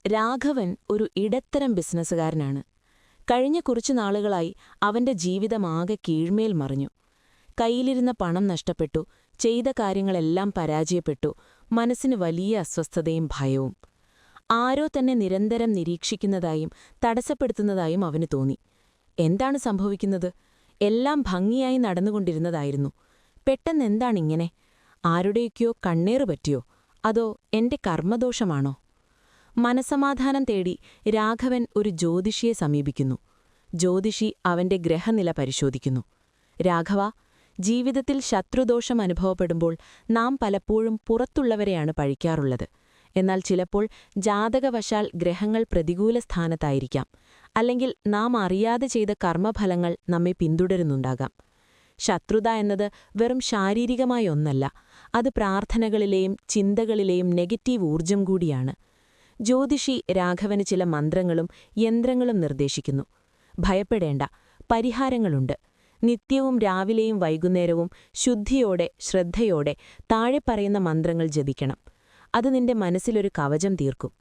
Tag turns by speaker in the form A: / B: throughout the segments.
A: രാഘവൻ ഒരു ഇടത്തരം ബിസിനസ്സുകാരനാണ്. കഴിഞ്ഞ കുറച്ചു നാളുകളായി അവന്റെ ജീവിതമാകെ കീഴ്മേൽ മറിഞ്ഞു. കയ്യിലിരുന്ന പണം നഷ്ടപ്പെട്ടു, ചെയ്ത കാര്യങ്ങളെല്ലാം പരാജയപ്പെട്ടു, മനസ്സിന് വലിയ അസ്വസ്ഥതയും ഭയവും. ആരോ തന്നെ നിരന്തരം നിരീക്ഷിക്കുന്നതായും തടസ്സപ്പെടുത്തുന്നതായും അവന് തോന്നി. എന്താണ് സംഭവിക്കുന്നത്? എല്ലാം ഭംഗിയായി നടന്നുകൊണ്ടിരുന്നതായിരുന്നു. പെട്ടെന്നെന്താണിങ്ങനെ? ആരുടെയൊക്കെയോ കണ്ണേറ് പറ്റിയോ? അതോ എന്റെ കർമ്മദോഷമാണോ? മനസമാധാനം തേടി രാഘവൻ ഒരു ജ്യോതിഷിയെ സമീപിക്കുന്നു. ജ്യോതിഷി അവന്റെ ഗ്രഹനില പരിശോധിക്കുന്നു. രാഘവ, ജീവിതത്തിൽ ശത്രുദോഷം അനുഭവപ്പെടുമ്പോൾ നാം പലപ്പോഴും പുറത്തുള്ളവരെയാണ് പഴിക്കാറുള്ളത്. എന്നാൽ ചിലപ്പോൾ ജാതകവശാൽ ഗ്രഹങ്ങൾ പ്രതികൂല സ്ഥാനത്തായിരിക്കാം, അല്ലെങ്കിൽ നാം അറിയാതെ ചെയ്ത കർമ്മഫലങ്ങൾ നമ്മെ പിന്തുടരുന്നുണ്ടാകാം. ശത്രുത എന്നത് വെറും ശാരീരികമായ ഒന്നല്ല, അത് പ്രാർത്ഥനകളിലെയും ചിന്തകളിലെയും നെഗറ്റീവ് ഊർജം കൂടിയാണ്. ജ്യോതിഷി രാഘവന് ചില മന്ത്രങ്ങളും യന്ത്രങ്ങളും നിർദ്ദേശിക്കുന്നു. ഭയപ്പെടേണ്ട, പരിഹാരങ്ങളുണ്ട്. നിത്യവും രാവിലെയും വൈകുന്നേരവും ശുദ്ധിയോടെ ശ്രദ്ധയോടെ താഴെ പറയുന്ന മന്ത്രങ്ങൾ ജപിക്കണം. അത് നിന്റെ മനസ്സിലൊരു കവചം തീർക്കും.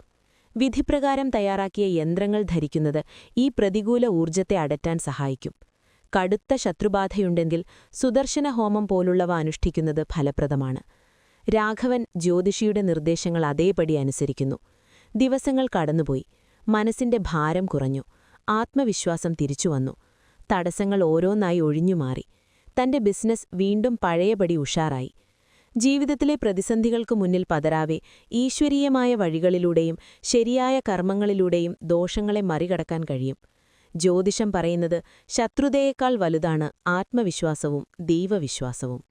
A: വിധിപ്രകാരം തയ്യാറാക്കിയ യന്ത്രങ്ങൾ ധരിക്കുന്നത് ഈ പ്രതികൂല ഊർജത്തെ അടറ്റാൻ സഹായിക്കും. കടുത്ത ശത്രുബാധയുണ്ടെങ്കിൽ സുദർശന ഹോമം പോലുള്ളവ അനുഷ്ഠിക്കുന്നത് ഫലപ്രദമാണ്. രാഘവൻ ജ്യോതിഷിയുടെ നിർദ്ദേശങ്ങൾ അതേപടി അനുസരിക്കുന്നു. ദിവസങ്ങൾ കടന്നുപോയി. മനസ്സിന്റെ ഭാരം കുറഞ്ഞു. ആത്മവിശ്വാസം തിരിച്ചുവന്നു. തടസ്സങ്ങൾ ഓരോന്നായി ഒഴിഞ്ഞുമാറി. തന്റെ ബിസിനസ് വീണ്ടും പഴയപടി ഉഷാറായി. ജീവിതത്തിലെ പ്രതിസന്ധികൾക്കു മുന്നിൽ പതരാതെ ഈശ്വരീയമായ വഴികളിലൂടെയും ശരിയായ കർമ്മങ്ങളിലൂടെയും ദോഷങ്ങളെ മറികടക്കാൻ കഴിയും. ജ്യോതിഷം പറയുന്നത് ശത്രുതയേക്കാൾ വലുതാണ് ആത്മവിശ്വാസവും ദൈവവിശ്വാസവും.